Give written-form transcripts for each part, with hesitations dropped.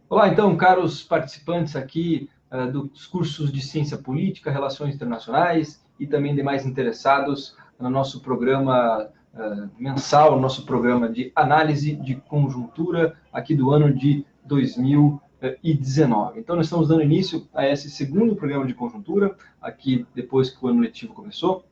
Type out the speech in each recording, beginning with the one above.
Olá, então, caros participantes aqui dos cursos de Ciência Política, Relações Internacionais e também demais interessados no nosso programa mensal, nosso programa de análise de conjuntura aqui do ano de 2019. Então, nós estamos dando início a esse segundo programa de conjuntura, aqui depois que o ano letivo começou,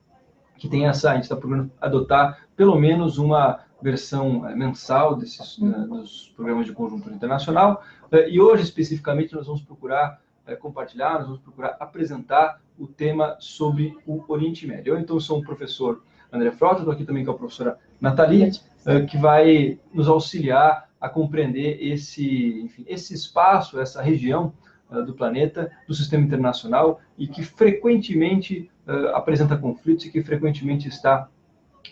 que tem a gente está procurando adotar pelo menos uma versão mensal dos programas de conjuntura internacional. E hoje, especificamente, nós vamos procurar compartilhar, nós vamos procurar apresentar o tema sobre o Oriente Médio. Eu, então, sou um professor André Frota, estou aqui também com a professora Nathalie, que vai nos auxiliar a compreender esse espaço, essa região do planeta, do sistema internacional, e que frequentemente apresenta conflitos e que frequentemente está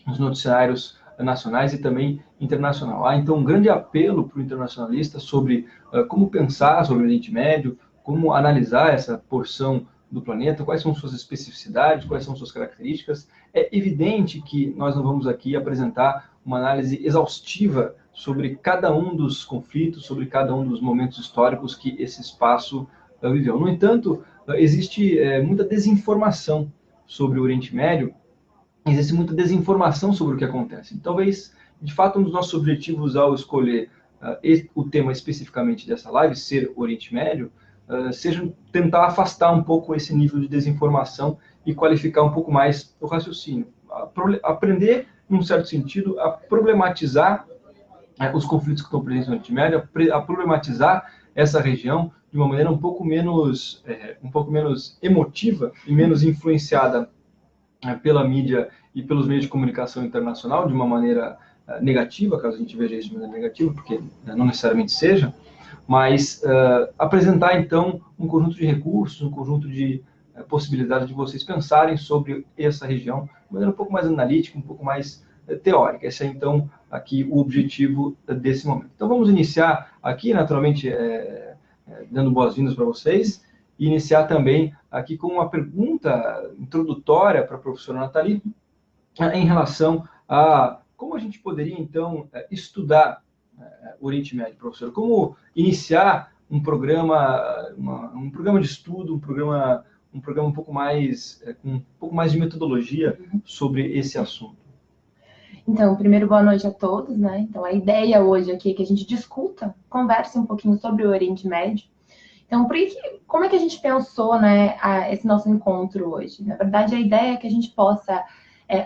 nos noticiários nacionais e também internacional. Há, então, um grande apelo para o internacionalista sobre como pensar sobre o Oriente Médio, como analisar essa porção do planeta, quais são suas especificidades, quais são suas características. É evidente que nós não vamos aqui apresentar uma análise exaustiva sobre cada um dos conflitos, sobre cada um dos momentos históricos que esse espaço viveu. No entanto, existe muita desinformação sobre o Oriente Médio, existe muita desinformação sobre o que acontece. Talvez, de fato, um dos nossos objetivos ao escolher o tema especificamente dessa live, ser Oriente Médio, seja tentar afastar um pouco esse nível de desinformação e qualificar um pouco mais o raciocínio. Aprender, num certo sentido, a problematizar os conflitos que estão presentes no Oriente Médio, a problematizar essa região de uma maneira um pouco menos emotiva e menos influenciada pela mídia e pelos meios de comunicação internacional de uma maneira negativa, caso a gente veja isso de maneira negativa, porque não necessariamente seja, mas apresentar, então, um conjunto de recursos, um conjunto de possibilidades de vocês pensarem sobre essa região de maneira um pouco mais analítica, um pouco mais teórica. Esse é, então, aqui o objetivo desse momento. Então, vamos iniciar aqui, naturalmente, dando boas-vindas para vocês, e iniciar também aqui com uma pergunta introdutória para a professora Nathalie, em relação a como a gente poderia, então, estudar o Oriente Médio, professora. Como iniciar um programa de estudo, um programa um pouco mais, com um pouco mais de metodologia sobre esse assunto. Então, primeiro, boa noite a todos, né? Então, a ideia hoje aqui é que a gente discuta, converse um pouquinho sobre o Oriente Médio. Então, como é que a gente pensou, né, esse nosso encontro hoje? Na verdade, a ideia é que a gente possa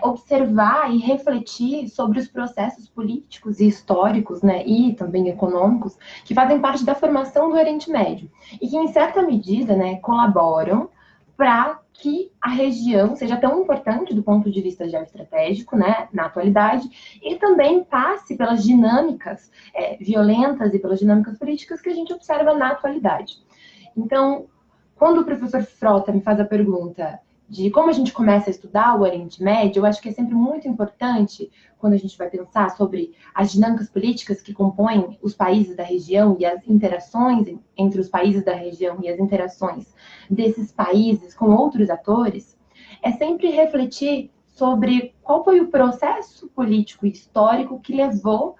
observar e refletir sobre os processos políticos e históricos, né, e também econômicos, que fazem parte da formação do Oriente Médio e que, em certa medida, né, colaboram para que a região seja tão importante do ponto de vista geoestratégico, né, na atualidade, e também passe pelas dinâmicas violentas e pelas dinâmicas políticas que a gente observa na atualidade. Então, quando o professor Frota me faz a pergunta de como a gente começa a estudar o Oriente Médio, eu acho que é sempre muito importante, quando a gente vai pensar sobre as dinâmicas políticas que compõem os países da região e as interações entre os países da região e as interações desses países com outros atores, é sempre refletir sobre qual foi o processo político e histórico que levou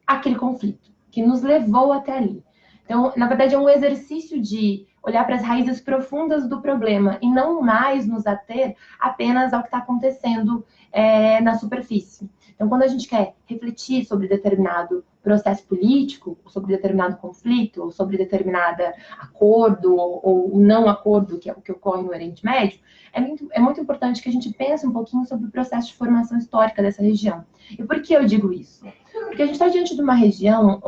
àquele conflito, que nos levou até ali. Então, na verdade, é um exercício de olhar para as raízes profundas do problema e não mais nos ater apenas ao que está acontecendo na superfície. Então, quando a gente quer refletir sobre determinado processo político, sobre determinado conflito, ou sobre determinado acordo ou não acordo, que é o que ocorre no Oriente Médio, é muito importante que a gente pense um pouquinho sobre o processo de formação histórica dessa região. E por que eu digo isso? Porque a gente está diante de uma região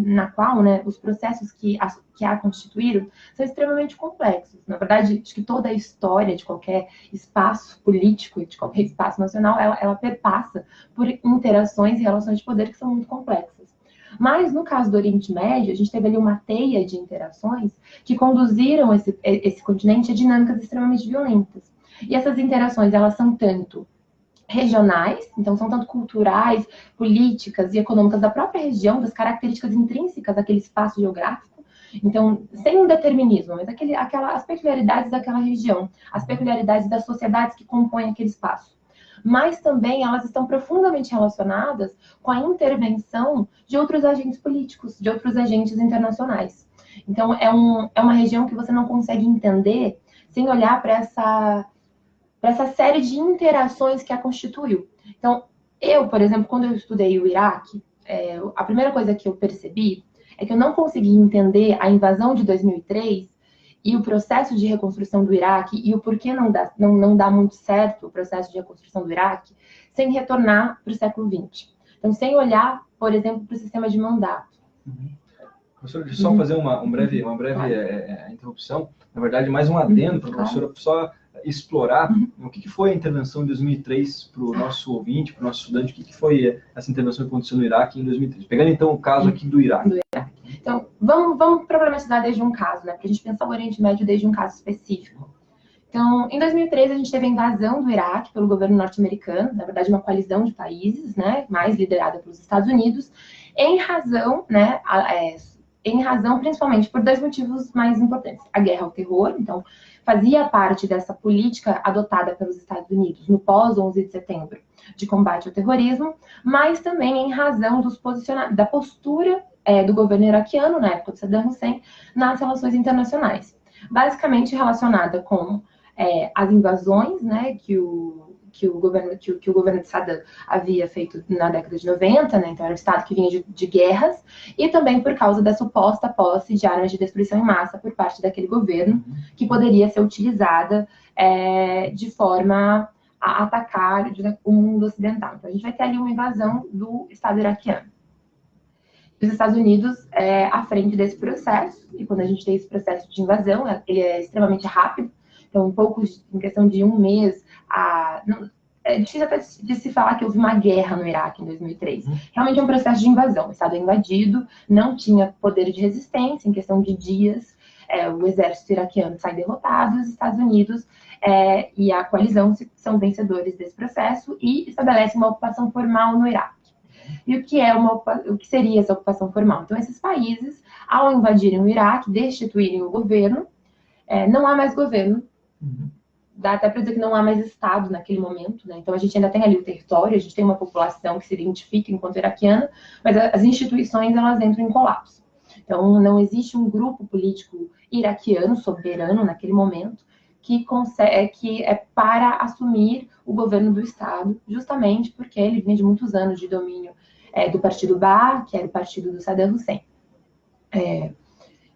na qual, né, os processos que a constituíram são extremamente complexos. Na verdade, acho que toda a história de qualquer espaço político, de qualquer espaço nacional, ela perpassa por interações e relações de poder que são muito complexas. Mas, no caso do Oriente Médio, a gente teve ali uma teia de interações que conduziram esse continente a dinâmicas extremamente violentas. E essas interações, elas são tanto regionais, então são tanto culturais, políticas e econômicas da própria região, das características intrínsecas daquele espaço geográfico. Então, sem um determinismo, mas as peculiaridades daquela região, as peculiaridades das sociedades que compõem aquele espaço. mas também elas estão profundamente relacionadas com a intervenção de outros agentes políticos, de outros agentes internacionais. Então, é uma região que você não consegue entender sem olhar para essa série de interações que a constituiu. Então, por exemplo, quando eu estudei o Iraque, a primeira coisa que eu percebi é que eu não consegui entender a invasão de 2003 e o processo de reconstrução do Iraque e o porquê não dá muito certo o processo de reconstrução do Iraque sem retornar para o século XX. Então, sem olhar, por exemplo, para o sistema de mandato. Professora, deixa eu só fazer uma breve interrupção. Na verdade, mais um adendo para a professora só explorar o que foi a intervenção em 2003 para o nosso ouvinte, para o nosso estudante, o que foi essa intervenção que aconteceu no Iraque em 2003. Pegando, então, o caso aqui do Iraque. Então, vamos problematizar desde um caso, né? Para a gente pensar o Oriente Médio desde um caso específico. Então, em 2003, a gente teve a invasão do Iraque pelo governo norte-americano, na verdade, uma coalizão de países, né? Mais liderada pelos Estados Unidos, em razão, né? Em razão, principalmente, por dois motivos mais importantes. A guerra ao terror, então, fazia parte dessa política adotada pelos Estados Unidos no pós-11 de setembro de combate ao terrorismo, mas também em razão da postura do governo iraquiano, na época do Saddam Hussein, nas relações internacionais. Basicamente relacionada com as invasões, né, que o governo de Saddam havia feito na década de 90, né, então era um estado que vinha de guerras, e também por causa da suposta posse de armas de destruição em massa por parte daquele governo, que poderia ser utilizada de forma a atacar o mundo ocidental. Então a gente vai ter ali uma invasão do Estado iraquiano. Os Estados Unidos à frente desse processo, e quando a gente tem esse processo de invasão, ele é extremamente rápido, então em questão de um mês, é difícil até de se falar que houve uma guerra no Iraque em 2003. Realmente é um processo de invasão, o Estado é invadido, não tinha poder de resistência, em questão de dias, o exército iraquiano sai derrotado, os Estados Unidos e a coalizão são vencedores desse processo e estabelecem uma ocupação formal no Iraque. E o que seria essa ocupação formal? Então, esses países, ao invadirem o Iraque, destituírem o governo, não há mais governo. Dá até para dizer que não há mais Estado naquele momento, né? Então, a gente ainda tem ali o território, a gente tem uma população que se identifica enquanto iraquiana, mas as instituições, elas entram em colapso. Então, não existe um grupo político iraquiano, soberano, naquele momento, que é para assumir o governo do Estado, justamente porque ele vinha de muitos anos de domínio do partido Baath, que era o partido do Saddam Hussein.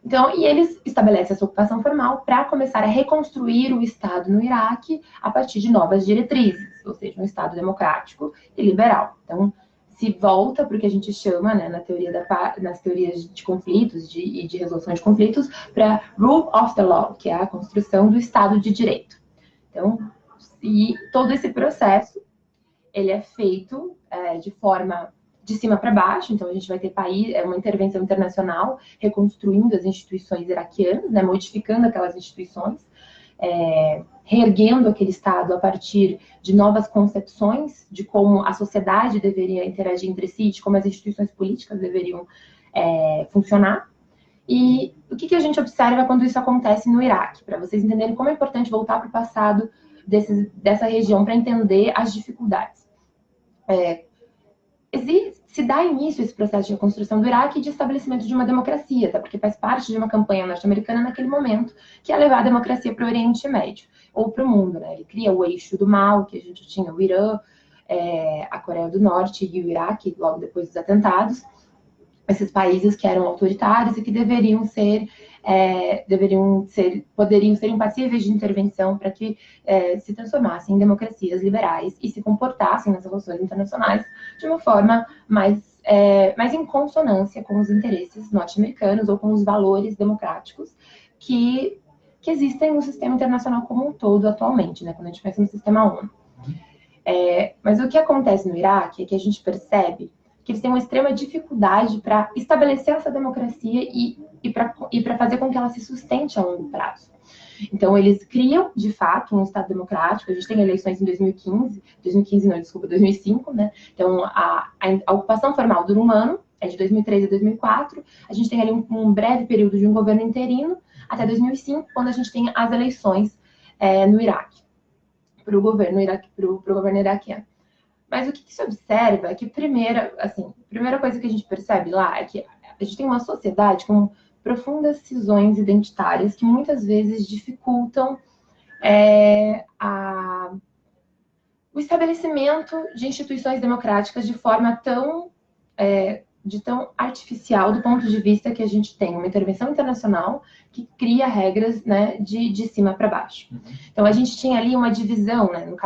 Então, e eles estabelecem essa ocupação formal para começar a reconstruir o Estado no Iraque a partir de novas diretrizes, ou seja, um Estado democrático e liberal. Então, se volta para o que a gente chama, né, nas teorias de conflitos e de resolução de conflitos, para Rule of the Law, que é a construção do Estado de Direito. Então, e todo esse processo, ele é feito de forma de cima para baixo, então a gente vai ter uma intervenção internacional reconstruindo as instituições iraquianas, né, modificando aquelas instituições, reerguendo aquele Estado a partir de novas concepções de como a sociedade deveria interagir entre si, de como as instituições políticas deveriam funcionar. E o que a gente observa quando isso acontece no Iraque? Para vocês entenderem como é importante voltar para o passado dessa região para entender as dificuldades. Se dá início a esse processo de reconstrução do Iraque e de estabelecimento de uma democracia, tá? Porque faz parte de uma campanha norte-americana naquele momento, que é levar a democracia para o Oriente Médio, ou para o mundo, né? Ele cria o eixo do mal, que a gente tinha o Irã, a Coreia do Norte e o Iraque, logo depois dos atentados, esses países que eram autoritários e que poderiam ser impassíveis de intervenção para que se transformassem em democracias liberais e se comportassem nas relações internacionais de uma forma mais em consonância com os interesses norte-americanos ou com os valores democráticos que existem no sistema internacional como um todo atualmente, né, quando a gente pensa no sistema ONU. Mas o que acontece no Iraque é que a gente percebe que eles têm uma extrema dificuldade para estabelecer essa democracia e para fazer com que ela se sustente a longo prazo. Então, eles criam, de fato, um Estado democrático. A gente tem eleições em 2005, né? Então, a ocupação formal dura um ano, é de 2003 a 2004. A gente tem ali um breve período de um governo interino, até 2005, quando a gente tem as eleições no Iraque. para o governo iraquiano. Mas o que se observa é que, a primeira coisa que a gente percebe lá é que a gente tem uma sociedade com profundas cisões identitárias que muitas vezes dificultam o estabelecimento de instituições democráticas de forma tão artificial, do ponto de vista que a gente tem uma intervenção internacional que cria regras, né, de cima para baixo. Então, a gente tinha ali uma divisão, né, no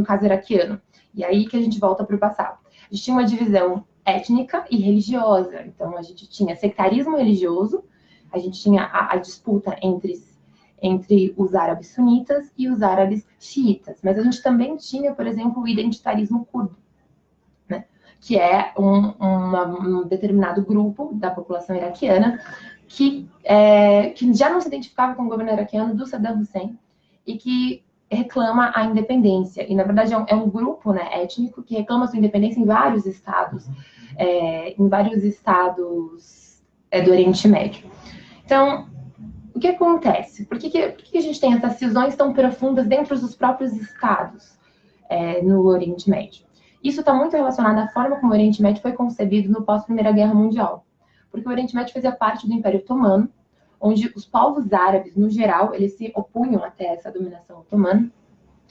caso iraquiano, e aí que a gente volta para o passado. A gente tinha uma divisão étnica e religiosa. Então, a gente tinha sectarismo religioso, a gente tinha a disputa entre os árabes sunitas e os árabes xiitas. Mas a gente também tinha, por exemplo, o identitarismo curdo, né? Que é um determinado grupo da população iraquiana que já não se identificava com o governo iraquiano do Saddam Hussein e que reclama a independência. E, na verdade, é um grupo, né, étnico que reclama sua independência em vários estados, do Oriente Médio. Então, o que acontece? Por que a gente tem essas cisões tão profundas dentro dos próprios estados no Oriente Médio? Isso está muito relacionado à forma como o Oriente Médio foi concebido no pós-Primeira Guerra Mundial. Porque o Oriente Médio fazia parte do Império Otomano, onde os povos árabes, no geral, eles se opunham até essa dominação otomana.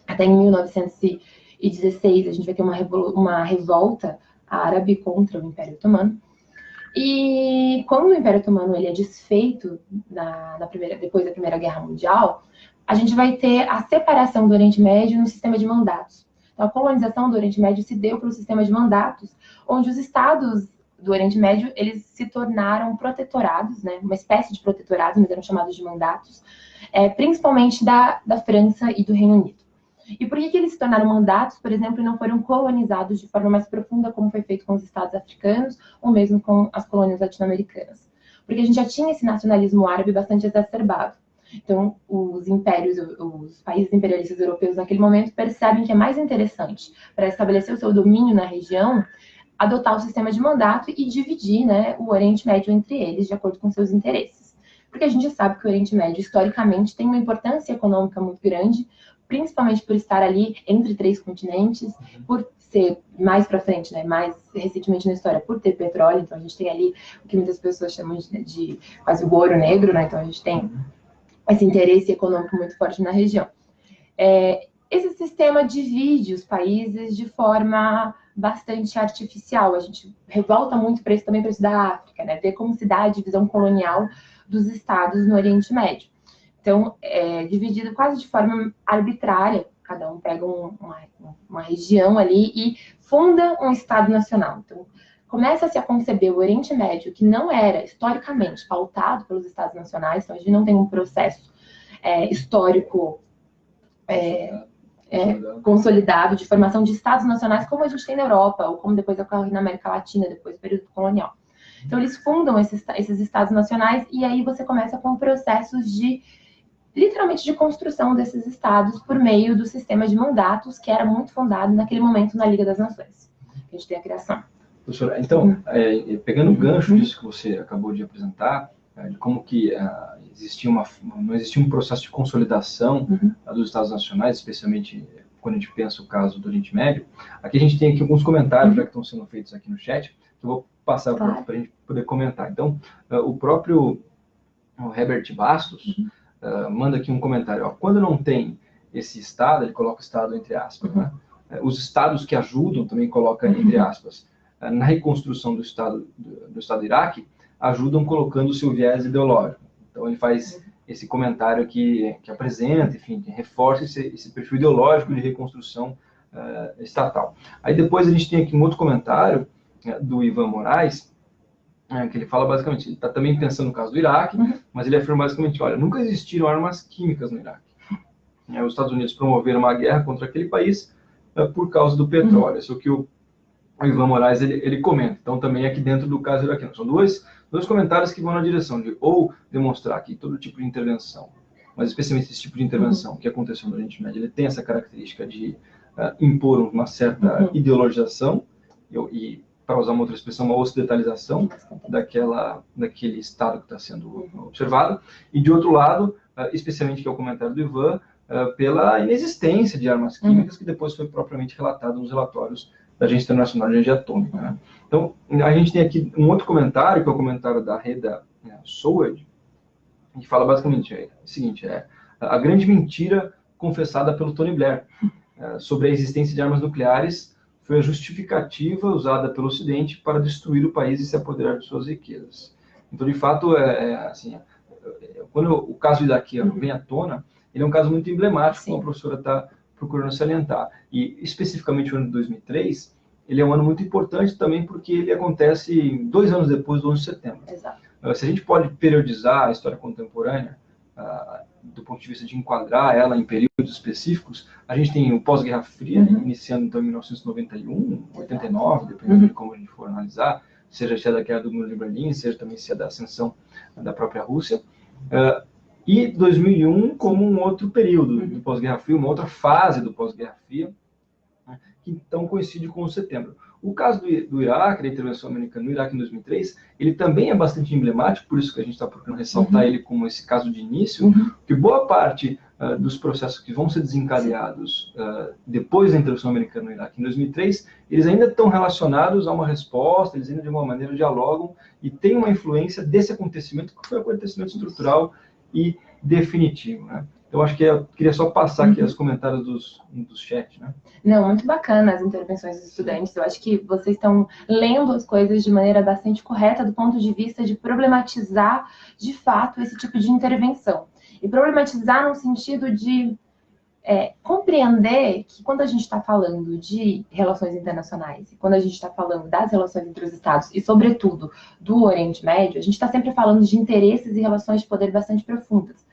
Até em 1916, a gente vai ter uma revolta árabe contra o Império Otomano. E quando o Império Otomano ele é desfeito depois da Primeira Guerra Mundial, a gente vai ter a separação do Oriente Médio no sistema de mandatos. Então, a colonização do Oriente Médio se deu pelo sistema de mandatos, onde os estados do Oriente Médio eles se tornaram protetorados, né? Uma espécie de protetorados, mas eram chamados de mandatos, principalmente da França e do Reino Unido. E por que eles se tornaram mandatos, por exemplo, e não foram colonizados de forma mais profunda, como foi feito com os estados africanos, ou mesmo com as colônias latino-americanas? Porque a gente já tinha esse nacionalismo árabe bastante exacerbado. Então, os países imperialistas europeus naquele momento percebem que é mais interessante, para estabelecer o seu domínio na região, adotar o sistema de mandato e dividir, né, o Oriente Médio entre eles, de acordo com seus interesses. Porque a gente sabe que o Oriente Médio, historicamente, tem uma importância econômica muito grande, principalmente por estar ali entre 3 continentes, por ser mais para frente, né, mais recentemente na história, por ter petróleo. Então, a gente tem ali o que muitas pessoas chamam de quase o ouro negro, né? Então, a gente tem esse interesse econômico muito forte na região. Esse sistema divide os países de forma bastante artificial. A gente revolta muito para isso também, para isso da África, né? Ver como se dá a divisão colonial dos estados no Oriente Médio. Então, é dividido quase de forma arbitrária. Cada um pega uma região ali e funda um Estado nacional. Então, começa-se a conceber o Oriente Médio, que não era historicamente pautado pelos Estados nacionais. Então, a gente não tem um processo histórico consolidado de formação de Estados nacionais, como a gente tem na Europa, ou como depois ocorre na América Latina, depois do período colonial. Então, eles fundam esses Estados nacionais, e aí você começa com processos literalmente de construção desses estados por meio do sistema de mandatos, que era muito fundado naquele momento na Liga das Nações. A gente tem a criação. Professora, então, pegando o gancho disso que você acabou de apresentar, de como que não existia um processo de consolidação dos Estados nacionais, especialmente quando a gente pensa o caso do Oriente Médio. Aqui a gente tem aqui alguns comentários já que estão sendo feitos aqui no chat, que eu vou passar para a gente poder comentar. Então, o próprio Herbert Bastos manda aqui um comentário. Ó, quando não tem esse Estado, ele coloca o Estado entre aspas, né? Os Estados que ajudam também coloca entre aspas. Na reconstrução do Estado Iraque, ajudam colocando o seu viés ideológico. Então, ele faz esse comentário que apresenta, enfim, que reforça esse perfil ideológico de reconstrução estatal. Aí depois a gente tem aqui um outro comentário do Ivan Moraes, que ele fala basicamente, ele está também pensando no caso do Iraque, mas ele afirma basicamente, olha, nunca existiram armas químicas no Iraque. Os Estados Unidos promoveram uma guerra contra aquele país por causa do petróleo. Isso é o que o Ivan Moraes ele comenta. Então, também aqui dentro do caso iraquiano. São dois comentários que vão na direção de ou demonstrar que todo tipo de intervenção, mas especialmente esse tipo de intervenção que aconteceu no Oriente Médio, ele tem essa característica de impor uma certa ideologização e, para usar uma outra expressão, uma ocidentalização daquele Estado que está sendo observado. E, de outro lado, especialmente que é o comentário do Ivan, pela inexistência de armas químicas, que depois foi propriamente relatado nos relatórios da Agência Internacional de Energia Atômica, né? Então, a gente tem aqui um outro comentário, que é o comentário da Reda Sowed, que fala basicamente o seguinte: a grande mentira confessada pelo Tony Blair sobre a existência de armas nucleares foi a justificativa usada pelo Ocidente para destruir o país e se apoderar de suas riquezas. Então, de fato, assim, quando o caso iraquiano vem à tona, ele é um caso muito emblemático, como a professora está procurando salientar. E, especificamente, o ano de 2003, ele é um ano muito importante também porque ele acontece 2 anos depois do 11 de setembro. Exato. Se a gente pode periodizar a história contemporânea, do ponto de vista de enquadrar ela em períodos específicos, a gente tem o pós-Guerra Fria, iniciando então em 1991, 89, dependendo de como a gente for analisar, seja se é da Guerra do Muro de Berlim, seja também se é da ascensão da própria Rússia, e 2001 como um outro período do pós-Guerra Fria, uma outra fase do pós-Guerra Fria, que então coincide com o setembro. O caso do Iraque, da intervenção americana no Iraque em 2003, ele também é bastante emblemático, por isso que a gente está procurando ressaltar ele como esse caso de início, que boa parte dos processos que vão ser desencadeados depois da intervenção americana no Iraque em 2003, eles ainda estão relacionados a uma resposta, eles ainda de alguma maneira dialogam e têm uma influência desse acontecimento, que foi um acontecimento estrutural e definitivo, né? Eu acho que eu queria só passar aqui os comentários dos chats, né? Não, muito bacana as intervenções dos estudantes. Eu acho que vocês estão lendo as coisas de maneira bastante correta do ponto de vista de problematizar, de fato, esse tipo de intervenção. E problematizar no sentido de compreender que quando a gente está falando de relações internacionais, quando a gente está falando das relações entre os Estados e, sobretudo, do Oriente Médio, a gente está sempre falando de interesses e relações de poder bastante profundas.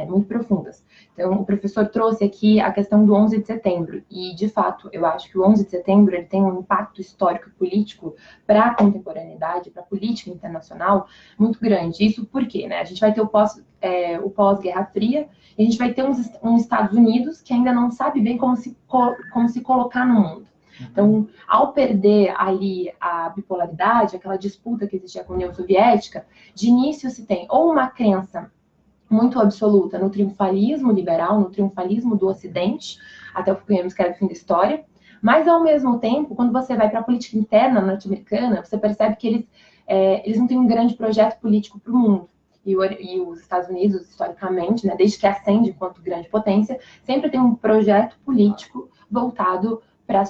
Muito profundas. Então, o professor trouxe aqui a questão do 11 de setembro, e, de fato, eu acho que o 11 de setembro ele tem um impacto histórico e político para a contemporaneidade, para a política internacional, muito grande. Isso porque, né, a gente vai ter o pós-Guerra Fria, e a gente vai ter uns Estados Unidos que ainda não sabe bem como se colocar no mundo. Então, ao perder ali a bipolaridade, aquela disputa que existia com a União Soviética, de início se tem ou uma crença muito absoluta no triunfalismo liberal, no triunfalismo do Ocidente, até o que podemos escrever o fim da história, mas, ao mesmo tempo, quando você vai para a política interna norte-americana, você percebe que eles não têm um grande projeto político para o mundo. E os Estados Unidos, historicamente, né, desde que ascende enquanto grande potência, sempre tem um projeto político voltado para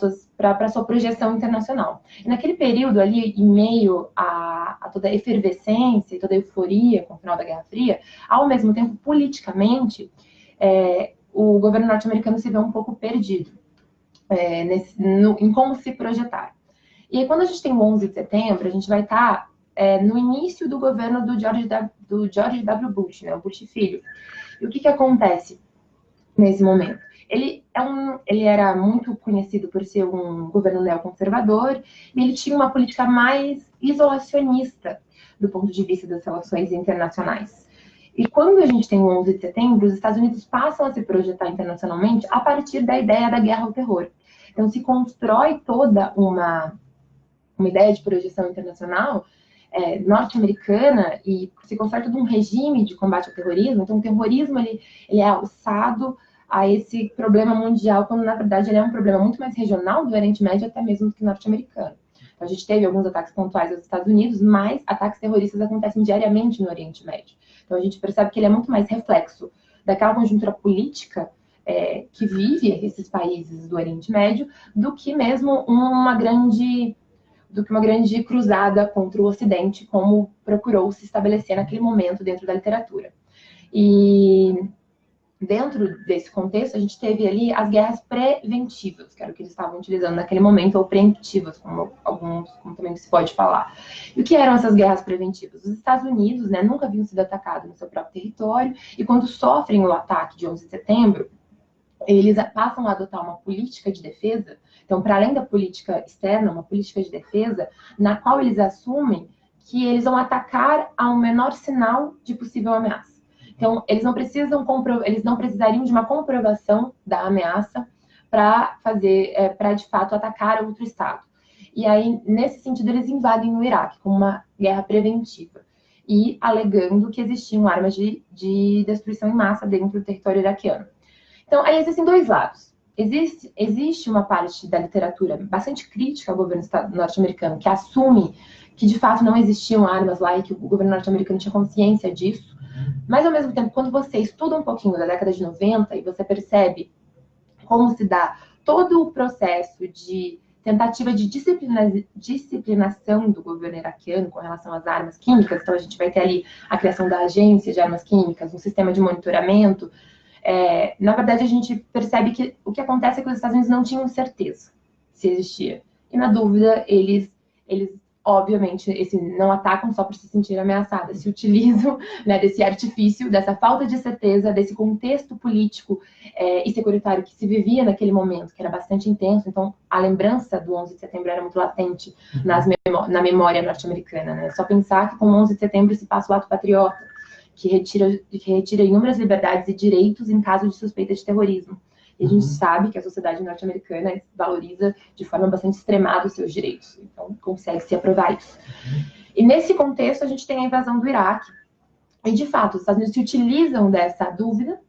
a sua projeção internacional. E naquele período ali, em meio a toda a efervescência e toda a euforia com o final da Guerra Fria, ao mesmo tempo, politicamente, o governo norte-americano se vê um pouco perdido em como se projetar. E aí, quando a gente tem o 11 de setembro, a gente vai estar no início do governo do George W. Bush, né, o Bush filho. E o que acontece nesse momento? Ele era muito conhecido por ser um governo neoconservador e ele tinha uma política mais isolacionista do ponto de vista das relações internacionais. E quando a gente tem o 11 de setembro, os Estados Unidos passam a se projetar internacionalmente a partir da ideia da guerra ao terror. Então, se constrói toda uma ideia de projeção internacional norte-americana e se constrói todo um regime de combate ao terrorismo. Então, o terrorismo ele é alçado a esse problema mundial, quando, na verdade, ele é um problema muito mais regional do Oriente Médio, até mesmo do que norte-americano. Então, a gente teve alguns ataques pontuais aos Estados Unidos, mas ataques terroristas acontecem diariamente no Oriente Médio. Então, a gente percebe que ele é muito mais reflexo daquela conjuntura política que vive esses países do Oriente Médio, do que mesmo uma grande cruzada contra o Ocidente, como procurou se estabelecer naquele momento dentro da literatura. E dentro desse contexto, a gente teve ali as guerras preventivas, que era o que eles estavam utilizando naquele momento, ou preemptivas, como também se pode falar. E o que eram essas guerras preventivas? Os Estados Unidos, né, nunca haviam sido atacados no seu próprio território, e quando sofrem o ataque de 11 de setembro, eles passam a adotar uma política de defesa. Então, para além da política externa, uma política de defesa, na qual eles assumem que eles vão atacar ao menor sinal de possível ameaça. Então, eles não precisariam de uma comprovação da ameaça para de fato, atacar outro Estado. E aí, nesse sentido, eles invadem o Iraque como uma guerra preventiva, e alegando que existiam armas de destruição em massa dentro do território iraquiano. Então, aí existem dois lados. Existe uma parte da literatura bastante crítica ao governo norte-americano, que assume que, de fato, não existiam armas lá e que o governo norte-americano tinha consciência disso. Mas, ao mesmo tempo, quando você estuda um pouquinho da década de 90 e você percebe como se dá todo o processo de tentativa de disciplinação do governo iraquiano com relação às armas químicas, então a gente vai ter ali a criação da agência de armas químicas, um sistema de monitoramento. Na verdade, a gente percebe que o que acontece é que os Estados Unidos não tinham certeza se existia. E, na dúvida, eles obviamente, não atacam só para se sentir ameaçadas, se utilizam, né, desse artifício, dessa falta de certeza, desse contexto político e securitário que se vivia naquele momento, que era bastante intenso. Então, a lembrança do 11 de setembro era muito latente na memória norte-americana. Né? Só pensar que com o 11 de setembro se passa o ato patriota, que retira inúmeras liberdades e direitos em caso de suspeita de terrorismo. E a gente sabe que a sociedade norte-americana valoriza de forma bastante extremada os seus direitos. Então, consegue-se aprovar isso. E nesse contexto, a gente tem a invasão do Iraque. E, de fato, os Estados Unidos se utilizam dessa dúvida.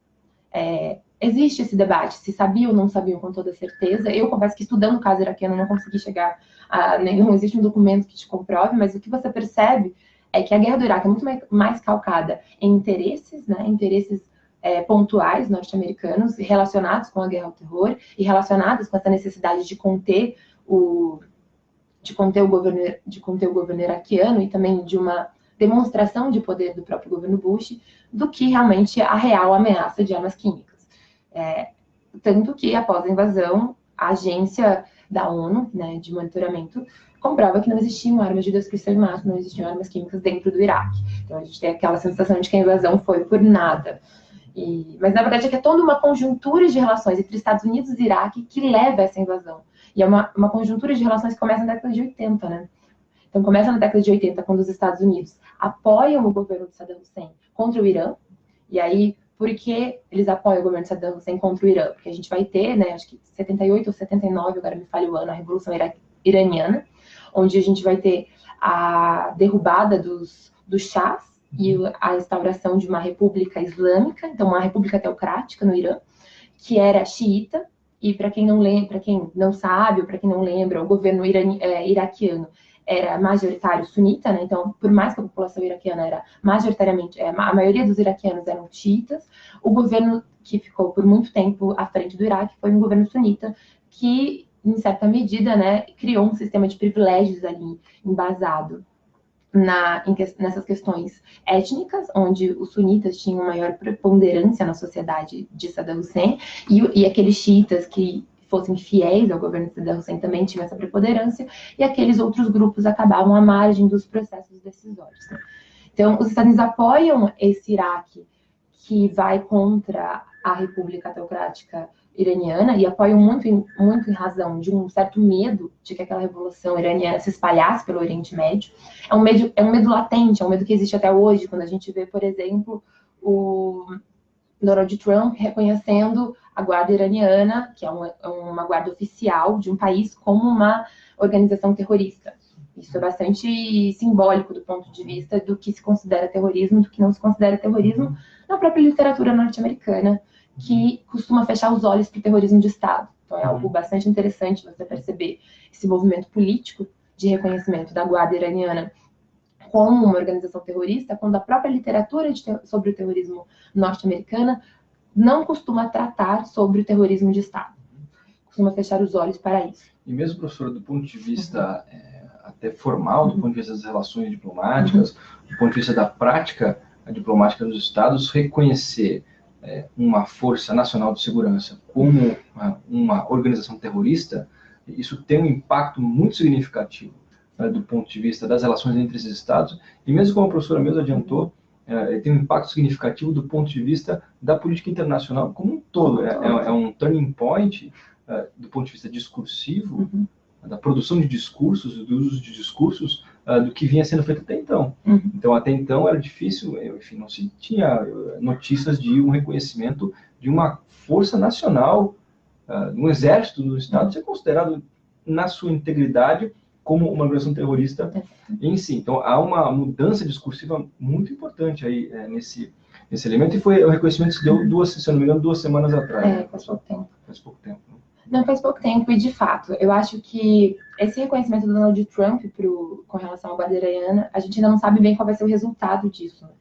Existe esse debate, se sabiam ou não sabiam com toda certeza. Eu confesso que, estudando o caso iraquiano, não consegui chegar a... Não existe um documento que te comprove, mas o que você percebe é que a guerra do Iraque é muito mais calcada em interesses, né? Interesses pontuais norte-americanos relacionados com a guerra ao terror e relacionados com essa necessidade de conter o governo iraquiano e também de uma demonstração de poder do próprio governo Bush, do que realmente a real ameaça de armas químicas. Tanto que, após a invasão, a agência da ONU, né, de monitoramento, comprova que não existiam armas de destruição em massa, não existiam armas químicas dentro do Iraque. Então, a gente tem aquela sensação de que a invasão foi por nada. Mas, na verdade, é que é toda uma conjuntura de relações entre Estados Unidos e Iraque que leva a essa invasão. E é uma conjuntura de relações que começa na década de 80, né? Então, começa na década de 80, quando os Estados Unidos apoiam o governo de Saddam Hussein contra o Irã. E aí, por que eles apoiam o governo de Saddam Hussein contra o Irã? Porque a gente vai ter, né, acho que 78 ou 79, agora me falha o ano, a Revolução Iraniana, onde a gente vai ter a derrubada dos chás, e a instauração de uma república islâmica, então uma república teocrática no Irã, que era xiita, e para quem não lembra, para quem não sabe, ou para quem não lembra, o governo iraquiano era majoritário sunita, né? Então, por mais que a população iraquiana era majoritariamente, a maioria dos iraquianos eram xiitas, o governo que ficou por muito tempo à frente do Iraque foi um governo sunita que, em certa medida, né, criou um sistema de privilégios ali embasado nessas questões étnicas, onde os sunitas tinham maior preponderância na sociedade de Saddam Hussein, e aqueles xiitas que fossem fiéis ao governo de Saddam Hussein também tinham essa preponderância, e aqueles outros grupos acabavam à margem dos processos decisórios. Né? Então, os Estados Unidos apoiam esse Iraque que vai contra a República Teocrática iraniana e apoiam muito em razão de um certo medo de que aquela revolução iraniana se espalhasse pelo Oriente Médio. É um medo latente, é um medo que existe até hoje, quando a gente vê, por exemplo, o Donald Trump reconhecendo a guarda iraniana, que é uma guarda oficial de um país, como uma organização terrorista. Isso é bastante simbólico do ponto de vista do que se considera terrorismo, do que não se considera terrorismo na própria literatura norte-americana, que costuma fechar os olhos para o terrorismo de Estado. Então, é algo bastante interessante você perceber esse movimento político de reconhecimento da guarda iraniana como uma organização terrorista, quando a própria literatura sobre o terrorismo norte-americana não costuma tratar sobre o terrorismo de Estado. Costuma fechar os olhos para isso. E mesmo, professor, do ponto de vista até formal, do ponto de vista das relações diplomáticas, do ponto de vista da prática diplomática dos Estados, reconhecer uma força nacional de segurança como uma organização terrorista, isso tem um impacto muito significativo do ponto de vista das relações entre esses Estados, e mesmo como a professora mesmo adiantou, tem um impacto significativo do ponto de vista da política internacional como um todo. É um turning point do ponto de vista discursivo, da produção de discursos, do uso de discursos, do que vinha sendo feito até então. Então, até então era difícil, enfim, não se tinha notícias de um reconhecimento de uma força nacional, um exército do Estado ser considerado, na sua integridade, como uma organização terrorista em si. Então, há uma mudança discursiva muito importante aí esse elemento, e foi o reconhecimento que se deu, se eu não me engano, 2 semanas atrás. Faz pouco tempo. Faz pouco tempo. Não, faz pouco tempo, e de fato, eu acho que esse reconhecimento do Donald Trump com relação à Guarda Iraniana, a gente ainda não sabe bem qual vai ser o resultado disso. Né?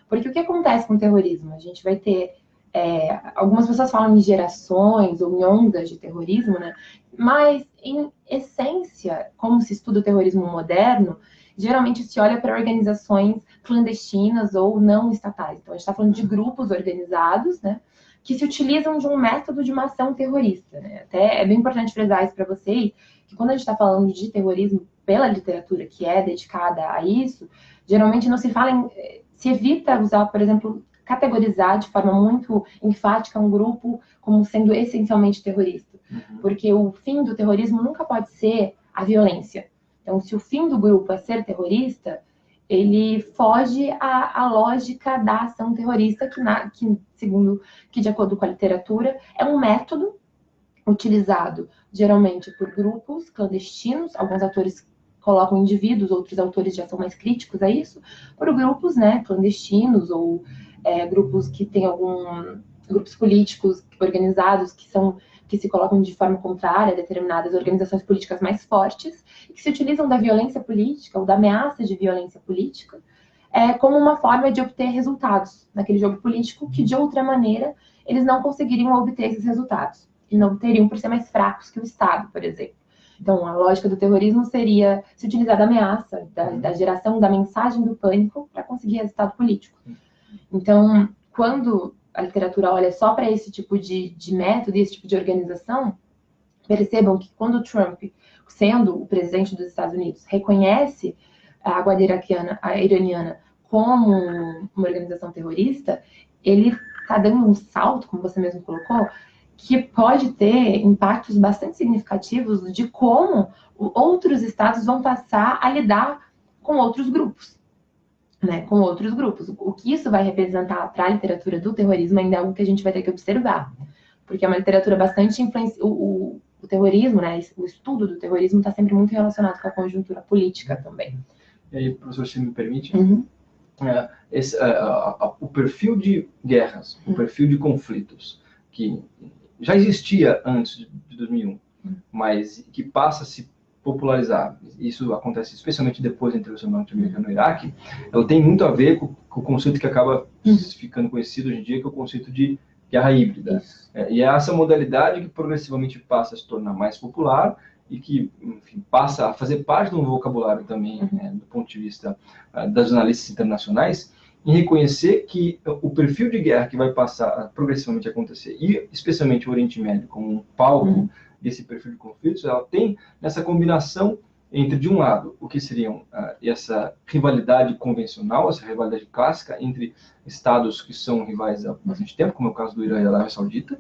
Porque o que acontece com o terrorismo? A gente vai ter, algumas pessoas falam em gerações ou em ondas de terrorismo, né? Mas, em essência, como se estuda o terrorismo moderno, geralmente se olha para organizações clandestinas ou não estatais. Então, a gente está falando de grupos organizados, né? Que se utilizam de um método de uma ação terrorista. Né? Até é bem importante frisar isso para vocês, que quando a gente está falando de terrorismo pela literatura que é dedicada a isso, geralmente não se fala se evita usar, por exemplo, categorizar de forma muito enfática um grupo como sendo essencialmente terrorista. Porque o fim do terrorismo nunca pode ser a violência. Então, se o fim do grupo é ser terrorista, ele foge à lógica da ação terrorista, que, de acordo com a literatura, é um método utilizado geralmente por grupos clandestinos, alguns autores colocam indivíduos, outros autores já são mais críticos a isso, por grupos, né, clandestinos ou grupos que têm grupos políticos organizados que se colocam de forma contrária a determinadas organizações políticas mais fortes e que se utilizam da violência política ou da ameaça de violência política como uma forma de obter resultados naquele jogo político que, de outra maneira, eles não conseguiriam obter esses resultados e não teriam por ser mais fracos que o Estado, por exemplo. Então, a lógica do terrorismo seria se utilizar da ameaça, da geração da mensagem do pânico para conseguir resultado político. Então, quando a literatura olha só para esse tipo de método e esse tipo de organização, percebam que quando o Trump, sendo o presidente dos Estados Unidos, reconhece a Guarda Iraniana como uma organização terrorista, ele está dando um salto, como você mesmo colocou, que pode ter impactos bastante significativos de como outros estados vão passar a lidar com outros grupos. Né, com outros grupos. O que isso vai representar para a literatura do terrorismo ainda é algo que a gente vai ter que observar, porque é uma literatura bastante o terrorismo, né, o estudo do terrorismo está sempre muito relacionado com a conjuntura política também. E aí, professor, se me permite, o perfil de guerras, o perfil de conflitos, que já existia antes de 2001, mas que passa a se popularizar, isso acontece especialmente depois da intervenção norte-americana no Iraque, ela tem muito a ver com o conceito que acaba ficando conhecido hoje em dia, que é o conceito de guerra híbrida. E é essa modalidade que progressivamente passa a se tornar mais popular e que, enfim, passa a fazer parte do vocabulário também, do ponto de vista das analistas internacionais, em reconhecer que o perfil de guerra que vai passar a progressivamente acontecer, e especialmente o Oriente Médio como um palco desse perfil de conflitos, ela tem nessa combinação entre, de um lado, o que seriam essa rivalidade convencional, essa rivalidade clássica entre estados que são rivais há bastante tempo, como é o caso do Irã e da Arábia Saudita,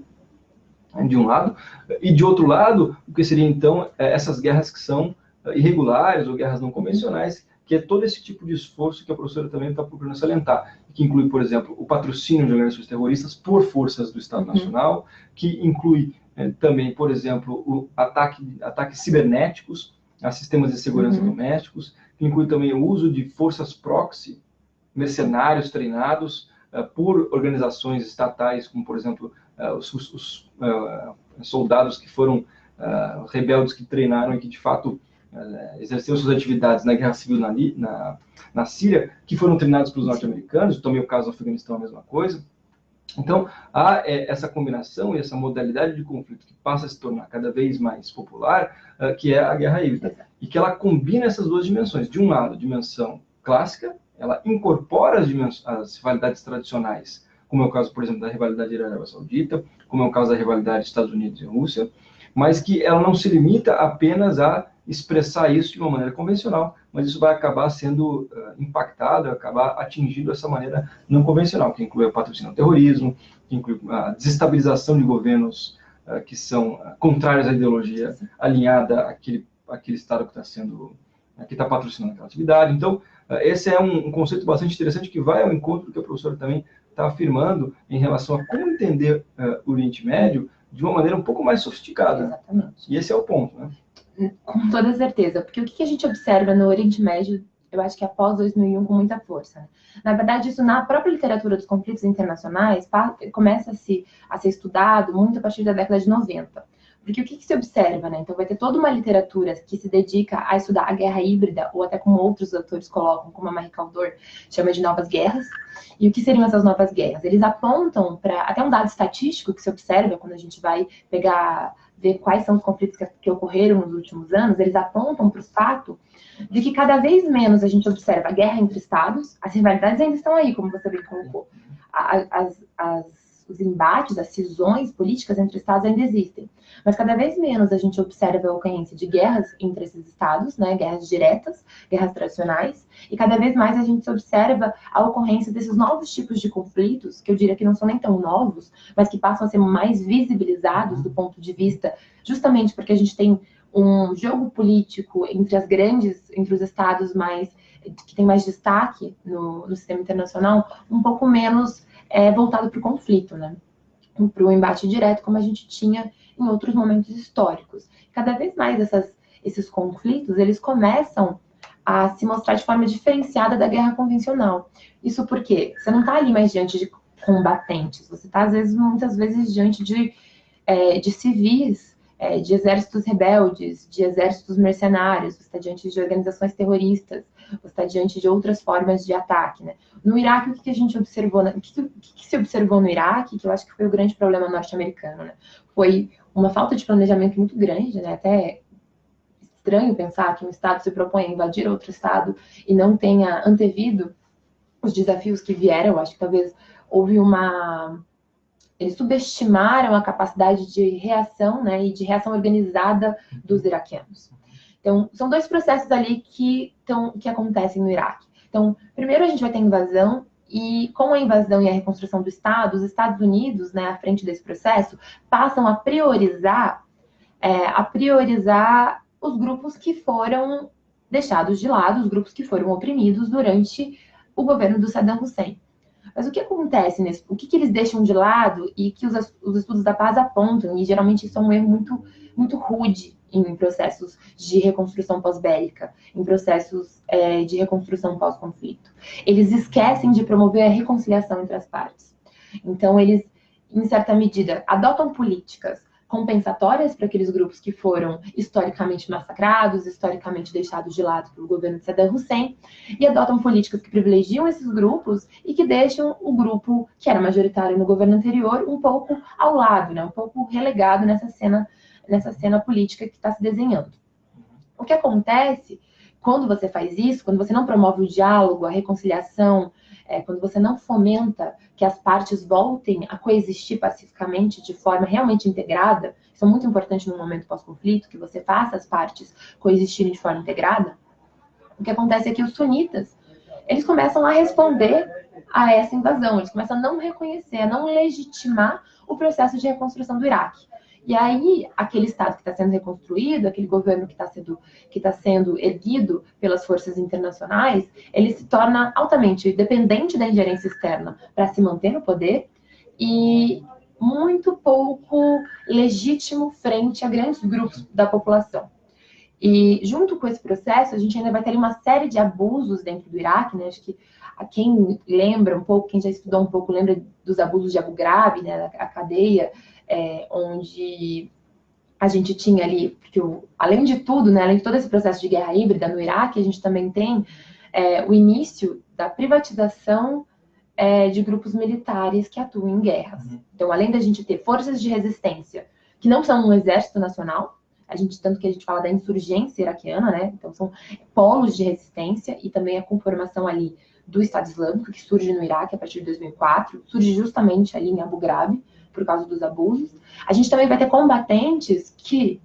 de um lado, e de outro lado, o que seria então essas guerras que são irregulares ou guerras não convencionais, que é todo esse tipo de esforço que a professora também está procurando salientar, que inclui, por exemplo, o patrocínio de organizações terroristas por forças do Estado Nacional, que inclui também, por exemplo, o ataques cibernéticos a sistemas de segurança domésticos, que inclui também o uso de forças proxy, mercenários treinados por organizações estatais, como, por exemplo, os soldados que foram rebeldes que treinaram e que, de fato, exerceram suas atividades na guerra civil na Síria, que foram treinados pelos norte-americanos, também o caso do Afeganistão é a mesma coisa. Então, há essa combinação e essa modalidade de conflito que passa a se tornar cada vez mais popular, que é a guerra híbrida, e que ela combina essas duas dimensões. De um lado, a dimensão clássica, ela incorpora as rivalidades tradicionais, como é o caso, por exemplo, da rivalidade Irã-Arábia Saudita, como é o caso da rivalidade Estados Unidos e Rússia, mas que ela não se limita apenas a expressar isso de uma maneira convencional, mas isso vai acabar sendo impactado, vai acabar atingindo essa maneira não convencional, que inclui o patrocínio ao terrorismo, que inclui a desestabilização de governos que são contrários à ideologia alinhada àquele Estado que está patrocinando aquela atividade. Então, esse é um conceito bastante interessante que vai ao encontro do que a professora também está afirmando em relação a como entender o Oriente Médio de uma maneira um pouco mais sofisticada. Exatamente. E esse é o ponto, né? Com toda certeza, porque o que a gente observa no Oriente Médio eu acho que após 2001 com muita força, né? Na verdade, isso na própria literatura dos conflitos internacionais começa a ser estudado muito a partir da década de 90. Porque o que se observa, né? Então vai ter toda uma literatura que se dedica a estudar a guerra híbrida, ou até como outros autores colocam, como a Marie Caldor chama de novas guerras. E o que seriam essas novas guerras? Eles apontam para até um dado estatístico que se observa quando a gente vai ver quais são os conflitos que ocorreram nos últimos anos, eles apontam para o fato de que cada vez menos a gente observa a guerra entre estados, as rivalidades ainda estão aí, como você bem colocou. Os embates, as cisões políticas entre estados ainda existem. Mas cada vez menos a gente observa a ocorrência de guerras entre esses estados, né, guerras diretas, guerras tradicionais, e cada vez mais a gente observa a ocorrência desses novos tipos de conflitos, que eu diria que não são nem tão novos, mas que passam a ser mais visibilizados do ponto de vista, justamente porque a gente tem um jogo político entre os estados que tem mais destaque no sistema internacional, um pouco menos voltado para o conflito, né? Para o embate direto, como a gente tinha em outros momentos históricos. Cada vez mais esses conflitos, eles começam a se mostrar de forma diferenciada da guerra convencional. Isso porque você não está ali mais diante de combatentes, você está, muitas vezes, diante de civis, de exércitos rebeldes, de exércitos mercenários, você está diante de organizações terroristas, você está diante de outras formas de ataque, né? No Iraque, o que a gente observou, o que se observou no Iraque, que eu acho que foi o grande problema norte-americano, né? Foi uma falta de planejamento muito grande, né? Até estranho pensar que um Estado se propõe a invadir outro Estado e não tenha antevido os desafios que vieram. Eu acho que talvez houve eles subestimaram a capacidade de reação, né, e de reação organizada dos iraquianos. Então, são dois processos ali que acontecem no Iraque. Então, primeiro a gente vai ter a invasão, e com a invasão e a reconstrução do Estado, os Estados Unidos, né, à frente desse processo, passam a priorizar os grupos que foram deixados de lado, os grupos que foram oprimidos durante o governo do Saddam Hussein. Mas o que acontece o que eles deixam de lado e que os estudos da paz apontam, e geralmente isso é um erro muito, muito rude em processos de reconstrução pós-bélica, em processos de reconstrução pós-conflito. Eles esquecem de promover a reconciliação entre as partes. Então, eles, em certa medida, adotam políticas compensatórias para aqueles grupos que foram historicamente massacrados, historicamente deixados de lado pelo governo de Saddam Hussein, e adotam políticas que privilegiam esses grupos e que deixam o grupo que era majoritário no governo anterior um pouco ao lado, né? Um pouco relegado nessa cena política que está se desenhando. O que acontece quando você faz isso, quando você não promove o diálogo, a reconciliação, quando você não fomenta que as partes voltem a coexistir pacificamente de forma realmente integrada, isso é muito importante no momento pós-conflito, que você faça as partes coexistirem de forma integrada. O que acontece é que os sunitas, eles começam a responder a essa invasão, eles começam a não reconhecer, a não legitimar o processo de reconstrução do Iraque. E aí, aquele Estado que está sendo reconstruído, aquele governo que está sendo erguido pelas forças internacionais, ele se torna altamente dependente da ingerência externa para se manter no poder e muito pouco legítimo frente a grandes grupos da população. E junto com esse processo, a gente ainda vai ter uma série de abusos dentro do Iraque, né? Acho que quem lembra um pouco, quem já estudou um pouco, lembra dos abusos de Abu Ghraib, né? A cadeia onde a gente tinha ali, porque além de tudo, né? Além de todo esse processo de guerra híbrida no Iraque, a gente também tem o início da privatização de grupos militares que atuam em guerras. Então, além da gente ter forças de resistência, que não são um exército nacional, tanto que a gente fala da insurgência iraquiana, né? Então, são polos de resistência e também a conformação ali do Estado Islâmico, que surge no Iraque a partir de 2004, surge justamente ali em Abu Ghraib, por causa dos abusos. A gente também vai ter combatentes que,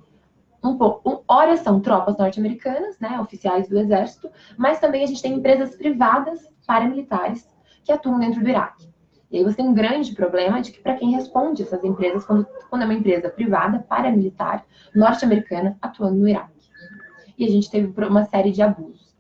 ora são tropas norte-americanas, né, oficiais do exército, mas também a gente tem empresas privadas paramilitares que atuam dentro do Iraque. E aí você tem um grande problema de que para quem responde essas empresas, quando é uma empresa privada, paramilitar, norte-americana, atuando no Iraque. E a gente teve uma série de abusos.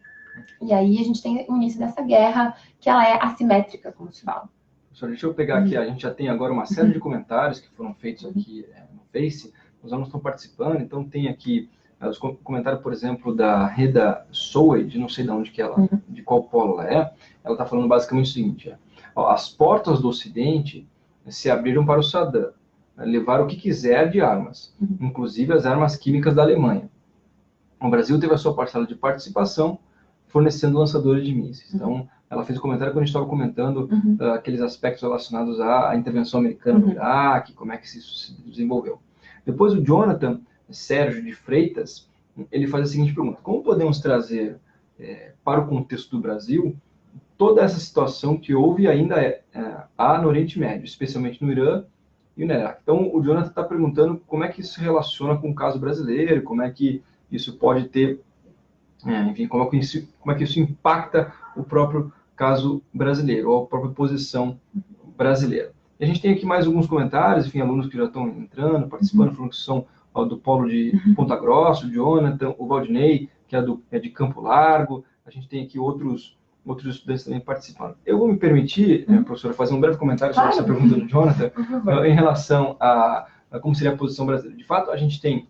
E aí a gente tem o início dessa guerra, que ela é assimétrica, como se fala. Professor, deixa eu pegar aqui, a gente já tem agora uma série de comentários que foram feitos aqui no Face, os alunos estão participando, então tem aqui Os comentários, por exemplo, da Reda Soed, não sei de onde que ela, de qual polo ela está falando basicamente o seguinte: as portas do Ocidente se abriram para o Saddam, levar o que quiser de armas, inclusive as armas químicas da Alemanha. O Brasil teve a sua parcela de participação fornecendo lançadores de mísseis. Então, ela fez um comentário quando a gente estava comentando aqueles aspectos relacionados à intervenção americana no Iraque, como é que isso se desenvolveu. Depois, o Jonathan Sérgio de Freitas, ele faz a seguinte pergunta: como podemos trazer para o contexto do Brasil toda essa situação que houve e ainda há no Oriente Médio, especialmente no Irã e no Iraque? Então, o Jonathan está perguntando como é que isso se relaciona com o caso brasileiro, como é que isso pode ter, enfim, como é que isso impacta o próprio caso brasileiro, ou a própria posição brasileira. E a gente tem aqui mais alguns comentários, enfim, alunos que já estão entrando, participando, falando que são do polo de Ponta Grossa, o Jonathan, o Valdinei, que é de Campo Largo. A gente tem aqui outros estudantes também participando. Eu vou me permitir, professora, fazer um breve comentário sobre essa pergunta do Jonathan, em relação a como seria a posição brasileira. De fato, a gente tem,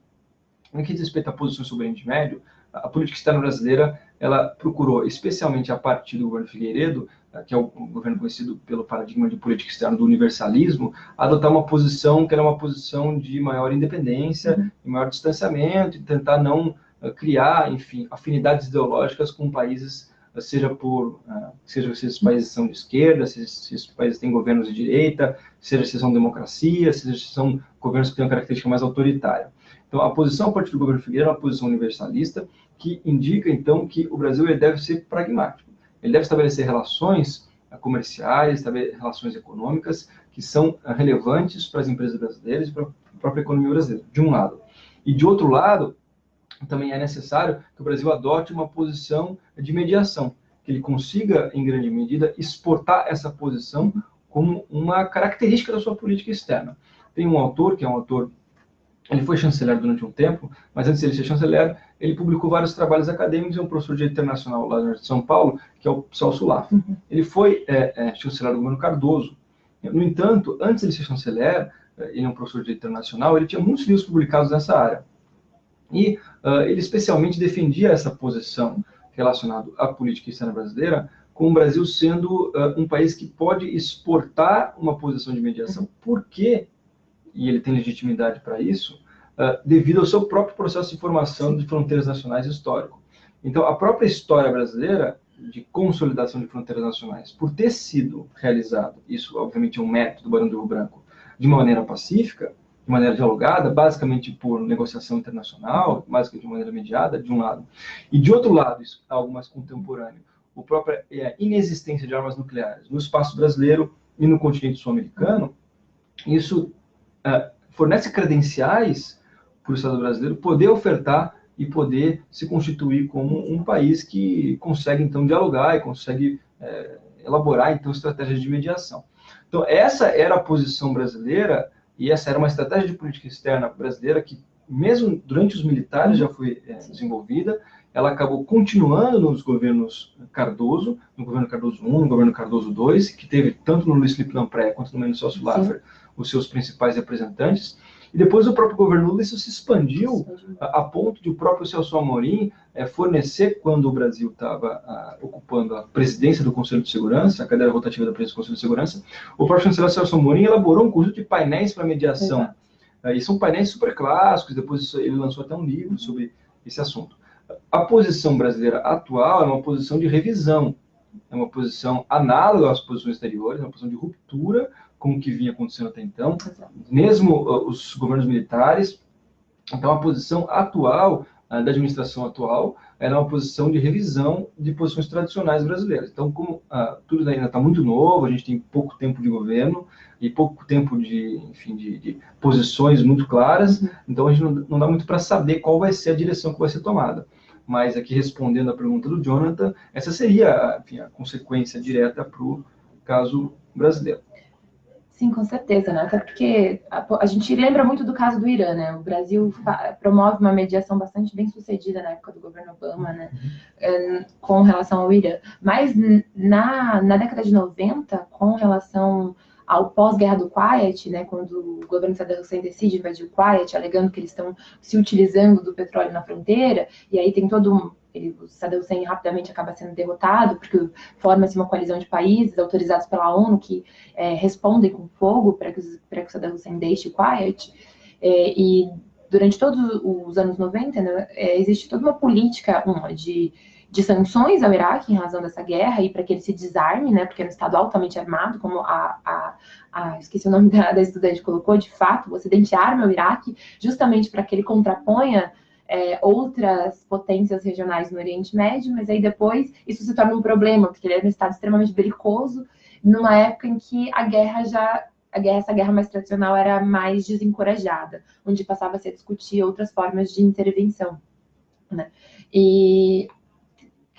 no que diz respeito à posição sobre o Oriente Médio, a política externa brasileira, ela procurou, especialmente a partir do governo Figueiredo, que é o governo conhecido pelo paradigma de política externa do universalismo, adotar uma posição que era uma posição de maior independência, de maior distanciamento, e tentar não criar, enfim, afinidades ideológicas com países, seja se esses países são de esquerda, se esses países têm governos de direita, seja se são democracias, seja se são governos que têm uma característica mais autoritária. Então, a posição a partir do governo Figueiredo é uma posição universalista, que indica, então, que o Brasil deve ser pragmático. Ele deve estabelecer relações comerciais, relações econômicas, que são relevantes para as empresas brasileiras e para a própria economia brasileira, de um lado. E, de outro lado, também é necessário que o Brasil adote uma posição de mediação, que ele consiga, em grande medida, exportar essa posição como uma característica da sua política externa. Tem um autor, que é um autor, ele foi chanceler durante um tempo, mas antes de ele ser chanceler, ele publicou vários trabalhos acadêmicos, é um professor de direito internacional lá de São Paulo, que é o Celso Laffer. Ele foi chanceler do governo Cardoso. No entanto, antes de ele ser chanceler, ele é um professor de direito internacional, ele tinha muitos livros publicados nessa área. E ele especialmente defendia essa posição relacionada à política externa brasileira, com o Brasil sendo um país que pode exportar uma posição de mediação. Por quê? E ele tem legitimidade para isso, devido ao seu próprio processo de formação de fronteiras nacionais histórico. Então, a própria história brasileira de consolidação de fronteiras nacionais, por ter sido realizado, isso obviamente é um mérito do Barão de Rio Branco, de uma maneira pacífica, de maneira dialogada, basicamente por negociação internacional, basicamente de maneira mediada, de um lado. E de outro lado, isso é algo mais contemporâneo, a própria inexistência de armas nucleares no espaço brasileiro e no continente sul-americano, isso fornece credenciais para o Estado brasileiro poder ofertar e poder se constituir como um país que consegue, então, dialogar e consegue elaborar, então, estratégias de mediação. Então, essa era a posição brasileira e essa era uma estratégia de política externa brasileira que, mesmo durante os militares, já foi desenvolvida. Ela acabou continuando nos governos Cardoso, no governo Cardoso I, no governo Cardoso II, que teve, tanto no Luiz Felipe Lampré quanto no governo Celso Laffer, os seus principais representantes. E depois do próprio governo Lula, isso se expandiu a ponto de o próprio Celso Amorim fornecer, quando o Brasil estava ocupando a presidência do Conselho de Segurança, a cadeira rotativa da presidência do Conselho de Segurança, o próprio chanceler Celso Amorim elaborou um conjunto de painéis para mediação. E são painéis super clássicos, depois ele lançou até um livro sobre esse assunto. A posição brasileira atual é uma posição de revisão, é uma posição análoga às posições anteriores, é uma posição de ruptura com o que vinha acontecendo até então, mesmo os governos militares. Então, a posição atual da administração atual é uma posição de revisão de posições tradicionais brasileiras. Então, como tudo ainda está muito novo, a gente tem pouco tempo de governo e pouco tempo de posições muito claras, então a gente não dá muito para saber qual vai ser a direção que vai ser tomada. Mas aqui, respondendo à pergunta do Jonathan, essa seria a consequência direta para o caso brasileiro. Sim, com certeza, né? Até porque a gente lembra muito do caso do Irã, né? O Brasil promove uma mediação bastante bem sucedida na época do governo Obama, né? Com relação ao Irã. Mas na década de 90, com relação ao pós-guerra do Kuwait, né, quando o governo Saddam Hussein decide invadir o Kuwait, alegando que eles estão se utilizando do petróleo na fronteira, e aí tem todo o Saddam Hussein rapidamente acaba sendo derrotado, porque forma-se uma coalizão de países autorizados pela ONU que respondem com fogo para que o Saddam Hussein deixe o Kuwait. E durante todos os anos 90, né, existe toda uma política de sanções ao Iraque em razão dessa guerra e para que ele se desarme, né, porque é um estado altamente armado, como esqueci o nome da estudante colocou, de fato, o Ocidente arma o Iraque justamente para que ele contraponha outras potências regionais no Oriente Médio, mas aí depois isso se torna um problema, porque ele era um estado extremamente belicoso, numa época em que essa guerra mais tradicional era mais desencorajada, onde passava a se discutir outras formas de intervenção, né? E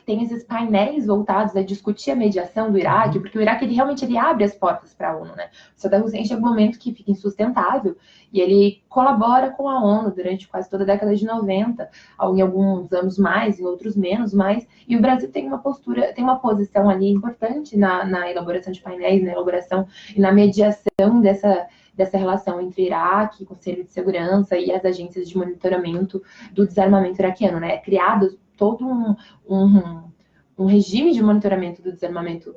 tem esses painéis voltados a discutir a mediação do Iraque, porque o Iraque ele abre as portas para a ONU, né? O Saddam Hussein chega um momento que fica insustentável e ele colabora com a ONU durante quase toda a década de 90, em alguns anos mais, em outros menos, mas e o Brasil tem uma postura, tem uma posição ali importante na elaboração de painéis, na elaboração e na mediação dessa relação entre Iraque, Conselho de Segurança e as agências de monitoramento do desarmamento iraquiano, né? É criado todo um regime de monitoramento do desarmamento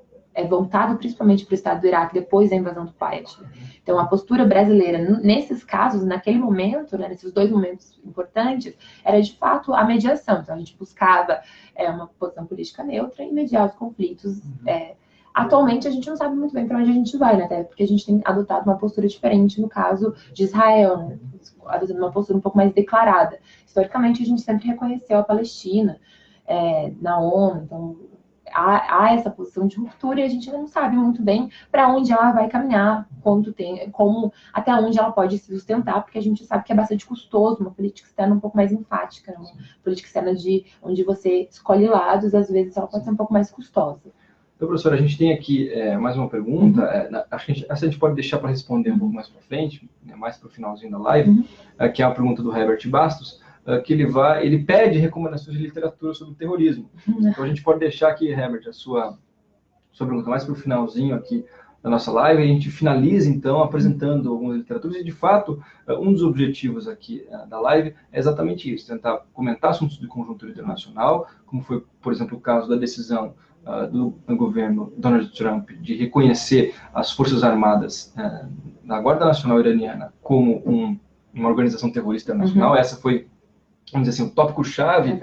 voltado principalmente para o Estado do Iraque depois da invasão do Kuwait. Então, a postura brasileira, nesses casos, naquele momento, né, nesses dois momentos importantes, era de fato a mediação. Então, a gente buscava uma posição política neutra e mediar os conflitos. Atualmente, a gente não sabe muito bem para onde a gente vai, né? Até porque a gente tem adotado uma postura diferente no caso de Israel, né? Adotando uma postura um pouco mais declarada. Historicamente, a gente sempre reconheceu a Palestina na ONU, então há essa posição de ruptura e a gente não sabe muito bem para onde ela vai caminhar, até onde ela pode se sustentar, porque a gente sabe que é bastante custoso, uma política externa um pouco mais enfática, uma política externa onde você escolhe lados, às vezes ela pode ser um pouco mais custosa. Então, professora, a gente tem aqui mais uma pergunta, acho que essa a gente pode deixar para responder um pouco mais para frente, né, mais para o finalzinho da live, que é a pergunta do Herbert Bastos, que ele pede recomendações de literatura sobre o terrorismo. Então, a gente pode deixar aqui, Herbert, a sua pergunta mais para o finalzinho aqui da nossa live, a gente finaliza, então, apresentando algumas literaturas, e, de fato, um dos objetivos aqui da live é exatamente isso, tentar comentar assuntos de conjuntura internacional, como foi, por exemplo, o caso da decisão do governo Donald Trump de reconhecer as Forças Armadas da Guarda Nacional Iraniana como uma organização terrorista internacional. Essa foi, vamos dizer assim, o tópico-chave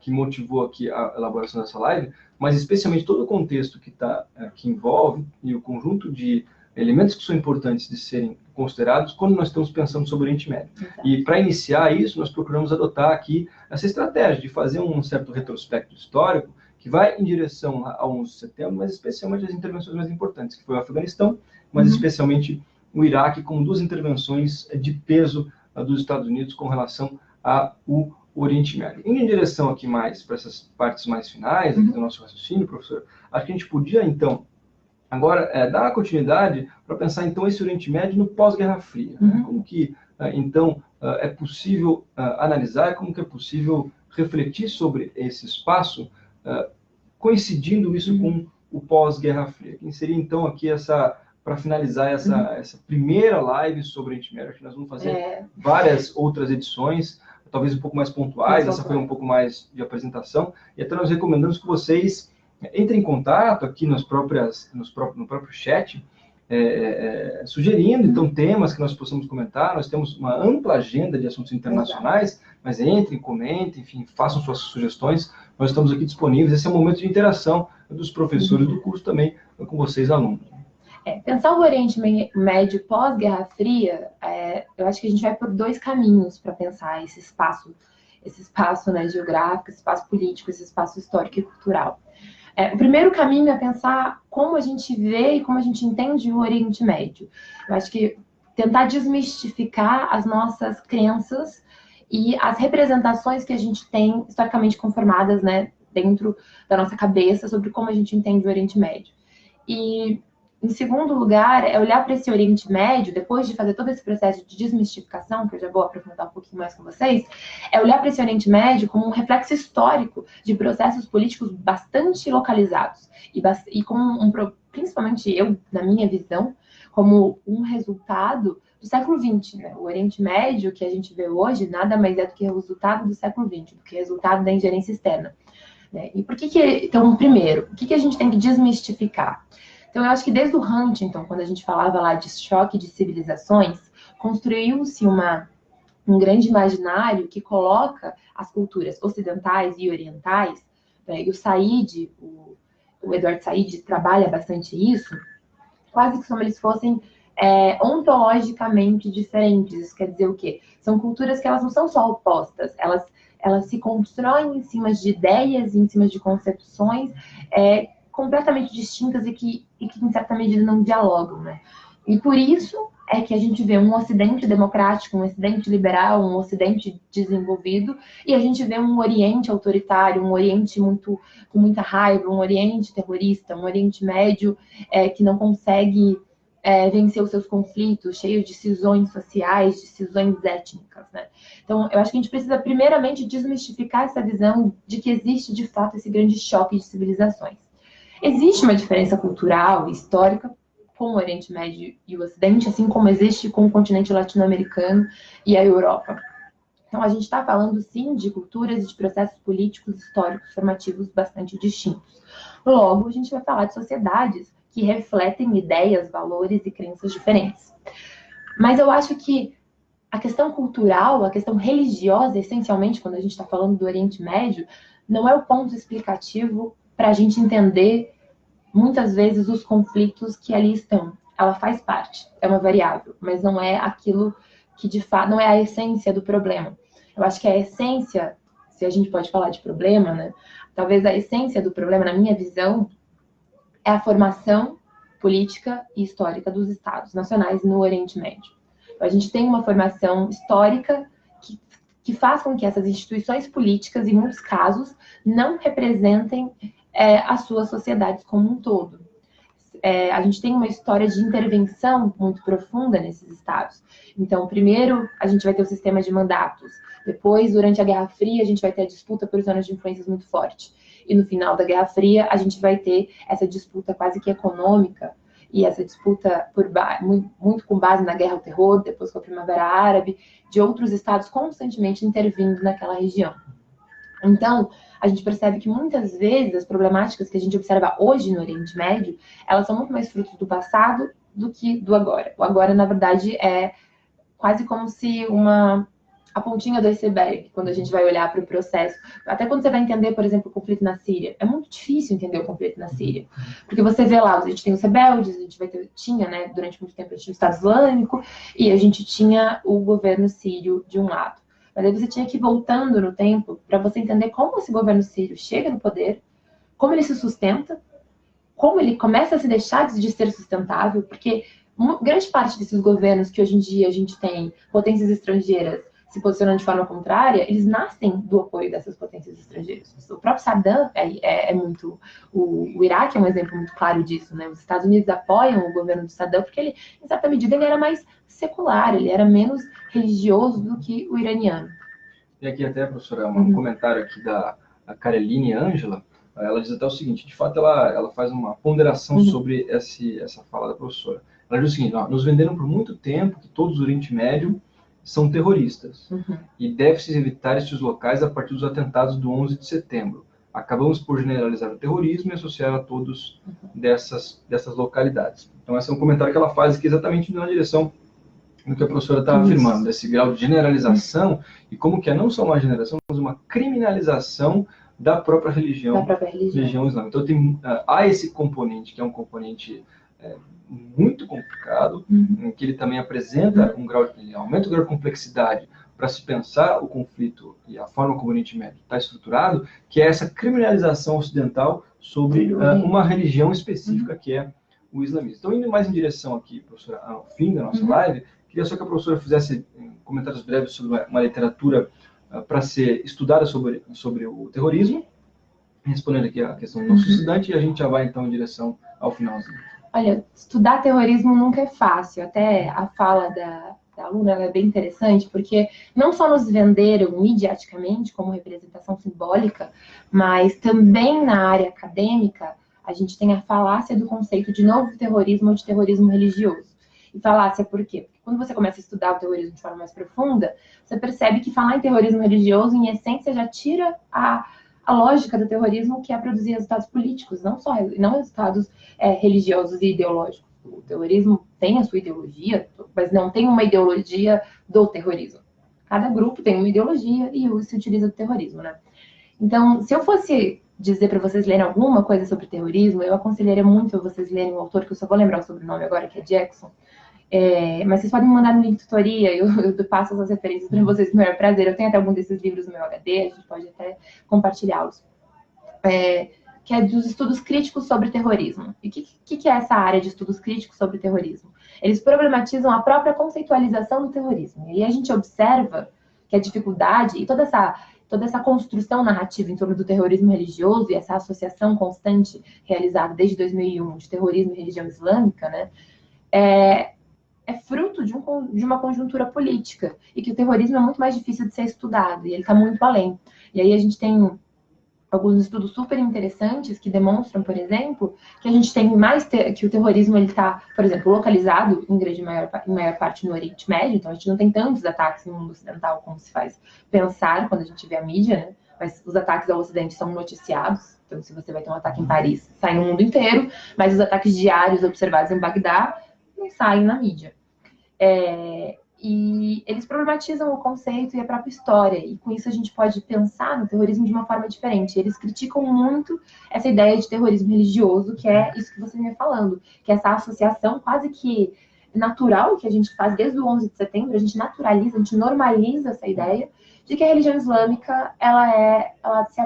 que motivou aqui a elaboração dessa live, mas especialmente todo o contexto que envolve e o conjunto de elementos que são importantes de serem considerados quando nós estamos pensando sobre o Oriente Médio. E para iniciar isso, nós procuramos adotar aqui essa estratégia de fazer um certo retrospecto histórico que vai em direção ao 11 de setembro, mas especialmente as intervenções mais importantes, que foi o Afeganistão, mas especialmente o Iraque, como duas intervenções de peso dos Estados Unidos com relação ao Oriente Médio. Indo em direção aqui mais para essas partes mais finais aqui do nosso raciocínio, professor, acho que a gente podia, então, agora dar continuidade para pensar, então, esse Oriente Médio no pós-Guerra Fria. Né? Como que, então, é possível analisar, como que é possível refletir sobre esse espaço, coincidindo isso com o pós-Guerra Fria. Quem seria, então, aqui para finalizar essa primeira live sobre o Oriente Médio? Acho que nós vamos fazer várias outras edições, talvez um pouco mais pontuais, essa foi um pouco mais de apresentação, e até nós recomendamos que vocês entrem em contato aqui no próprio chat, sugerindo, então, temas que nós possamos comentar. Nós temos uma ampla agenda de assuntos internacionais, mas entrem, comentem, enfim, façam suas sugestões. Nós estamos aqui disponíveis. Esse é um momento de interação dos professores do curso também com vocês, alunos. Pensar o Oriente Médio pós-Guerra Fria, eu acho que a gente vai por dois caminhos para pensar esse espaço, né, geográfico, esse espaço político, esse espaço histórico e cultural. O primeiro caminho é pensar como a gente vê e como a gente entende o Oriente Médio. Eu acho que tentar desmistificar as nossas crenças e as representações que a gente tem historicamente conformadas, né, dentro da nossa cabeça sobre como a gente entende o Oriente Médio. E, em segundo lugar, é olhar para esse Oriente Médio, depois de fazer todo esse processo de desmistificação, que eu já vou aprofundar um pouquinho mais com vocês, é olhar para esse Oriente Médio como um reflexo histórico de processos políticos bastante localizados e com principalmente eu, na minha visão, como um resultado do século XX, né? O Oriente Médio que a gente vê hoje nada mais é do que resultado do século XX, do que resultado da ingerência externa, né? E por que então, primeiro, o que a gente tem que desmistificar? Então, eu acho que desde o Huntington, quando a gente falava lá de choque de civilizações, construiu-se um grande imaginário que coloca as culturas ocidentais e orientais, né? E o Said, o Edward Said trabalha bastante isso, quase que como eles fossem ontologicamente diferentes. Isso quer dizer o quê? São culturas que elas não são só opostas, elas se constroem em cima de ideias, em cima de concepções completamente distintas e que, em certa medida, não dialogam, né? E por isso é que a gente vê um Ocidente democrático, um Ocidente liberal, um Ocidente desenvolvido, e a gente vê um Oriente autoritário, um Oriente com muita raiva, um Oriente terrorista, um Oriente Médio que não consegue vencer os seus conflitos, cheio de cisões sociais, de cisões étnicas, né? Então, eu acho que a gente precisa, primeiramente, desmistificar essa visão de que existe, de fato, esse grande choque de civilizações. Existe uma diferença cultural e histórica com o Oriente Médio e o Ocidente, assim como existe com o continente latino-americano e a Europa. Então, a gente está falando, sim, de culturas e de processos políticos, históricos, formativos bastante distintos. Logo, a gente vai falar de sociedades que refletem ideias, valores e crenças diferentes. Mas eu acho que a questão cultural, a questão religiosa, essencialmente, quando a gente está falando do Oriente Médio, não é o ponto explicativo para a gente entender, muitas vezes, os conflitos que ali estão. Ela faz parte, é uma variável, mas não é aquilo que, de fato, não é a essência do problema. Eu acho que a essência, se a gente pode falar de problema, né? Talvez a essência do problema, na minha visão, é a formação política e histórica dos Estados nacionais no Oriente Médio. A gente tem uma formação histórica que faz com que essas instituições políticas, em muitos casos, não representem as suas sociedades como um todo. A gente tem uma história de intervenção muito profunda nesses estados. Então, primeiro, a gente vai ter o sistema de mandatos. Depois, durante a Guerra Fria, a gente vai ter a disputa por zonas de influências muito forte. E no final da Guerra Fria, a gente vai ter essa disputa quase que econômica, e essa disputa muito com base na Guerra ao Terror, depois com a Primavera Árabe, de outros estados constantemente intervindo naquela região. Então, a gente percebe que muitas vezes as problemáticas que a gente observa hoje no Oriente Médio, elas são muito mais frutos do passado do que do agora. O agora, na verdade, é quase como se a pontinha do iceberg, quando a gente vai olhar para o processo. Até quando você vai entender, por exemplo, o conflito na Síria. É muito difícil entender o conflito na Síria. Porque você vê lá, a gente tem os rebeldes, a gente tinha, né, durante muito tempo, a gente tinha o Estado Islâmico, e a gente tinha o governo sírio de um lado. Mas aí você tinha que ir voltando no tempo para você entender como esse governo sírio chega no poder, como ele se sustenta, como ele começa a se deixar de ser sustentável, porque grande parte desses governos que hoje em dia a gente tem, potências estrangeiras, se posicionando de forma contrária, eles nascem do apoio dessas potências estrangeiras. O próprio Saddam é muito... O Iraque é um exemplo muito claro disso, né? Os Estados Unidos apoiam o governo do Saddam porque ele, em certa medida, ele era mais secular, ele era menos religioso do que o iraniano. E aqui até, professora, um comentário aqui da Caroline Ângela, ela diz até o seguinte, de fato ela faz uma ponderação sobre essa fala da professora. Ela diz o seguinte, nos venderam por muito tempo que todos do Oriente Médio são terroristas. E deve-se evitar estes locais a partir dos atentados do 11 de setembro. Acabamos por generalizar o terrorismo e associar a todos dessas localidades. Então, esse é um comentário que ela faz aqui exatamente na direção do que a professora está afirmando, desse grau de generalização e como que é não só uma generação, mas uma criminalização da própria religião islâmica. Então, há esse componente, que é um componente muito complicado, em que ele também apresenta ele aumenta o grau de complexidade para se pensar o conflito e a forma como o Oriente Médio está estruturado, que é essa criminalização ocidental sobre uma religião específica que é o islamismo. Então, indo mais em direção aqui, professora, ao fim da nossa live, queria só que a professora fizesse comentários breves sobre uma literatura para ser estudada sobre o terrorismo, respondendo aqui a questão do nosso estudante, e a gente já vai, então, em direção ao finalzinho. Olha, estudar terrorismo nunca é fácil. Até a fala da aluna ela é bem interessante, porque não só nos venderam midiaticamente como representação simbólica, mas também na área acadêmica a gente tem a falácia do conceito de novo terrorismo ou de terrorismo religioso. e falácia. Por quê? Porque quando você começa a estudar o terrorismo de forma mais profunda, você percebe que falar em terrorismo religioso, em essência, já tira a lógica do terrorismo, que é produzir resultados políticos, não resultados religiosos e ideológicos. O terrorismo tem a sua ideologia, mas não tem uma ideologia do terrorismo. Cada grupo tem uma ideologia e se utiliza do terrorismo, né? Então, se eu fosse dizer para vocês lerem alguma coisa sobre terrorismo, eu aconselharia muito vocês lerem um autor, que eu só vou lembrar o sobrenome agora, que é Jackson. Mas vocês podem me mandar no link de tutoria, eu passo as referências para vocês com o maior prazer. Eu tenho até algum desses livros no meu HD, a gente pode até compartilhá-los. Que é dos estudos críticos sobre terrorismo. E o que é essa área de estudos críticos sobre terrorismo? Eles problematizam a própria conceitualização do terrorismo. E aí a gente observa que a dificuldade e toda essa construção narrativa em torno do terrorismo religioso e essa associação constante realizada desde 2001 de terrorismo e religião islâmica, né, é fruto de uma conjuntura política, e que o terrorismo é muito mais difícil de ser estudado, e ele está muito além. E aí a gente tem alguns estudos super interessantes que demonstram, por exemplo, que a gente tem que o terrorismo ele está, por exemplo, localizado em maior parte no Oriente Médio. Então a gente não tem tantos ataques no mundo ocidental como se faz pensar quando a gente vê a mídia, né? Mas os ataques ao Ocidente são noticiados. Então, se você vai ter um ataque em Paris, sai no mundo inteiro, mas os ataques diários observados em Bagdá não saem na mídia. E eles problematizam o conceito e a própria história, e com isso a gente pode pensar no terrorismo de uma forma diferente. Eles criticam muito essa ideia de terrorismo religioso, que é isso que você vinha falando, que é essa associação quase que natural que a gente faz desde o 11 de setembro, a gente naturaliza, a gente normaliza essa ideia de que a religião islâmica ela se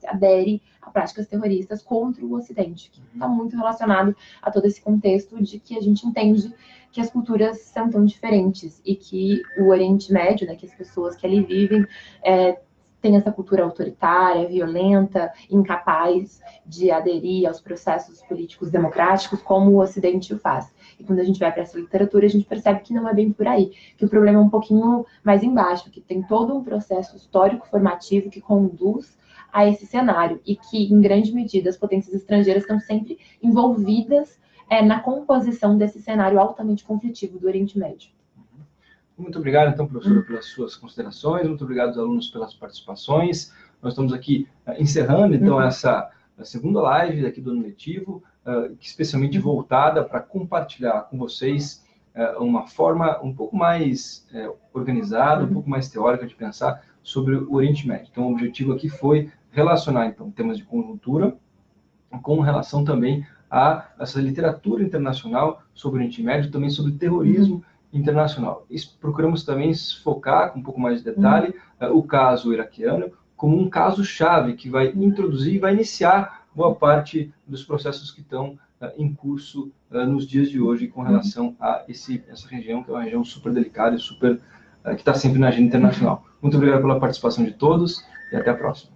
adere a práticas terroristas contra o Ocidente, que está muito relacionado a todo esse contexto de que a gente entende que as culturas são tão diferentes e que o Oriente Médio, né, que as pessoas que ali vivem, têm essa cultura autoritária, violenta, incapaz de aderir aos processos políticos democráticos como o Ocidente o faz. E quando a gente vai para essa literatura, a gente percebe que não é bem por aí, que o problema é um pouquinho mais embaixo, que tem todo um processo histórico formativo que conduz a esse cenário, e que, em grande medida, as potências estrangeiras estão sempre envolvidas na composição desse cenário altamente conflitivo do Oriente Médio. Muito obrigado, então, professora, pelas suas considerações. Muito obrigado aos alunos pelas participações. Nós estamos aqui encerrando, então, essa segunda live aqui do ano letivo, especialmente voltada para compartilhar com vocês uma forma um pouco mais organizada, um pouco mais teórica de pensar sobre o Oriente Médio. Então, o objetivo aqui foi relacionar, então, temas de conjuntura com relação também a essa literatura internacional sobre o Oriente Médio, também sobre terrorismo internacional. E procuramos também focar com um pouco mais de detalhe o caso iraquiano como um caso-chave que vai introduzir e vai iniciar boa parte dos processos que estão em curso nos dias de hoje com relação a essa região, que é uma região super delicada e super que está sempre na agenda internacional. Muito obrigado pela participação de todos e até a próxima.